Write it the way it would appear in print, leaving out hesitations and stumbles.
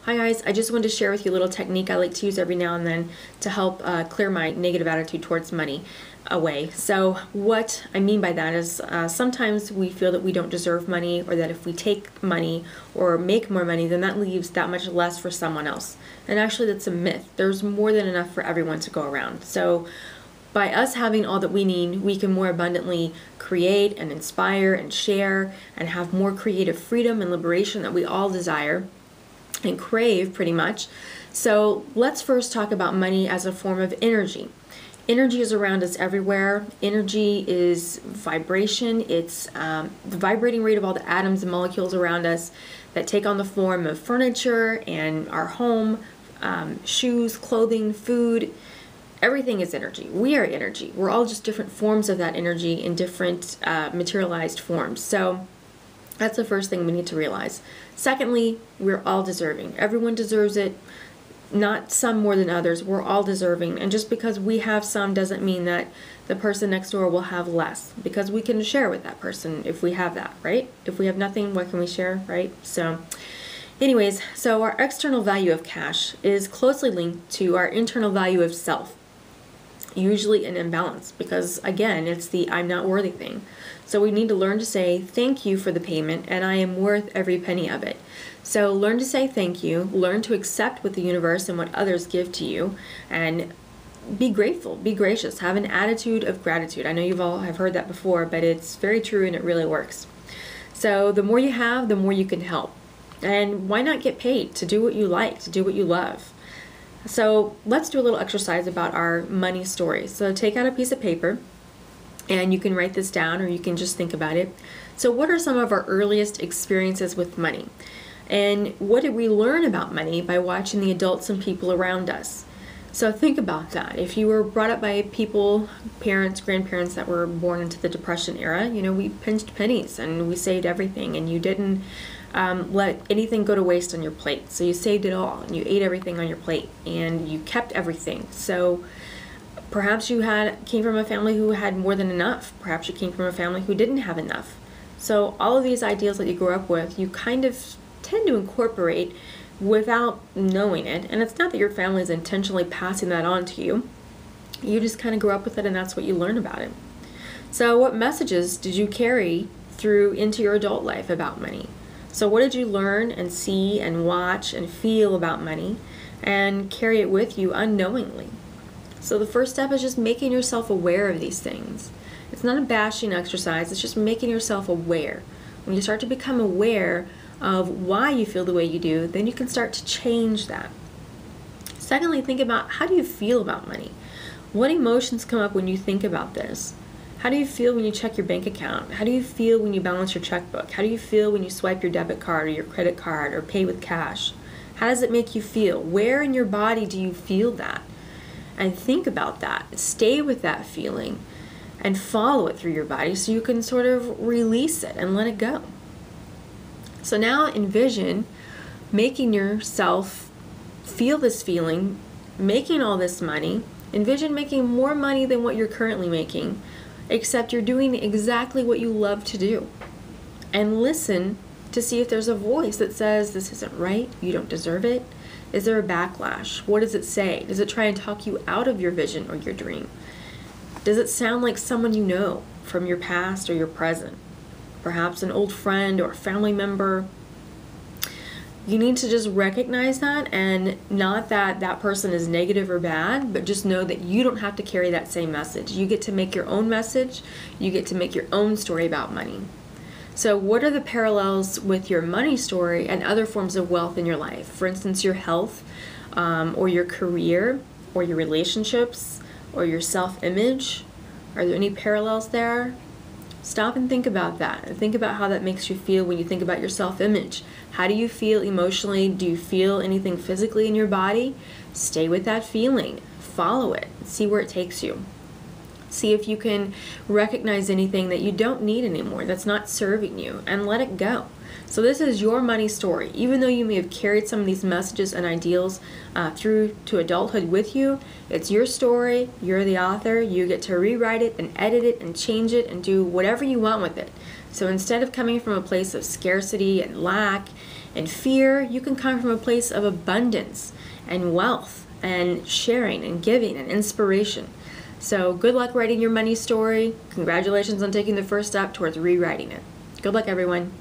Hi guys, I just wanted to share with you a little technique I like to use every now and then to help clear my negative attitude towards money away. So what I mean by that is sometimes we feel that we don't deserve money, or that if we take money or make more money, then that leaves that much less for someone else. And actually that's a myth. There's more than enough for everyone to go around. So by us having all that we need, we can more abundantly create and inspire and share and have more creative freedom and liberation that we all desire and crave pretty much. So let's first talk about money as a form of energy. Energy is around us everywhere. Energy is vibration. It's the vibrating rate of all the atoms and molecules around us that take on the form of furniture and our home, shoes, clothing, food. Everything is energy. We are energy. We're all just different forms of that energy in different materialized forms. So that's the first thing we need to realize. Secondly, we're all deserving. Everyone deserves it, not some more than others. We're all deserving. And just because we have some doesn't mean that the person next door will have less, because we can share with that person if we have that, right? If we have nothing, what can we share, right? So anyways, so our external value of cash is closely linked to our internal value of self. Usually an imbalance, because again, it's the I'm not worthy thing. So we need to learn to say thank you for the payment, and I am worth every penny of it. So learn to say thank you, learn to accept what the universe and what others give to you, and be grateful, be gracious, have an attitude of gratitude. I know you've all have heard that before, but it's very true and it really works. So the more you have, the more you can help. And why not get paid to do what you like, to do what you love? So let's do a little exercise about our money story. So take out a piece of paper and you can write this down, or you can just think about it. So what are some of our earliest experiences with money? And what did we learn about money by watching the adults and people around us? So think about that. If you were brought up by people, parents, grandparents that were born into the Depression era, you know, we pinched pennies and we saved everything, and you didn't let anything go to waste on your plate. So you saved it all and you ate everything on your plate and you kept everything. So perhaps you came from a family who had more than enough. Perhaps you came from a family who didn't have enough. So all of these ideals that you grew up with, you kind of tend to incorporate without knowing it. And it's not that your family is intentionally passing that on to you. You just kind of grew up with it, and that's what you learn about it. So what messages did you carry through into your adult life about money? So what did you learn and see and watch and feel about money and carry it with you unknowingly? So the first step is just making yourself aware of these things. It's not a bashing exercise, it's just making yourself aware. When you start to become aware of why you feel the way you do, then you can start to change that. Secondly, think about, how do you feel about money? What emotions come up when you think about this? How do you feel when you check your bank account? How do you feel when you balance your checkbook? How do you feel when you swipe your debit card or your credit card or pay with cash? How does it make you feel? Where in your body do you feel that? And think about that. Stay with that feeling and follow it through your body so you can sort of release it and let it go. So now envision making yourself feel this feeling, making all this money. Envision making more money than what you're currently making, except you're doing exactly what you love to do. And listen to see if there's a voice that says, this isn't right, you don't deserve it. Is there a backlash? What does it say? Does it try and talk you out of your vision or your dream? Does it sound like someone you know from your past or your present? Perhaps an old friend or a family member? You need to just recognize that, and not that that person is negative or bad, but just know that you don't have to carry that same message. You get to make your own message. You get to make your own story about money. So what are the parallels with your money story and other forms of wealth in your life? For instance, your health, or your career, or your relationships, or your self-image. Are there any parallels there? Stop and think about that. And think about how that makes you feel when you think about your self-image. How do you feel emotionally? Do you feel anything physically in your body? Stay with that feeling. Follow it. See where it takes you. See if you can recognize anything that you don't need anymore, that's not serving you, and let it go. So this is your money story. Even though you may have carried some of these messages and ideals through to adulthood with you, it's your story, you're the author, you get to rewrite it and edit it and change it and do whatever you want with it. So instead of coming from a place of scarcity and lack and fear, you can come from a place of abundance and wealth and sharing and giving and inspiration. So good luck writing your money story. Congratulations on taking the first step towards rewriting it. Good luck, everyone.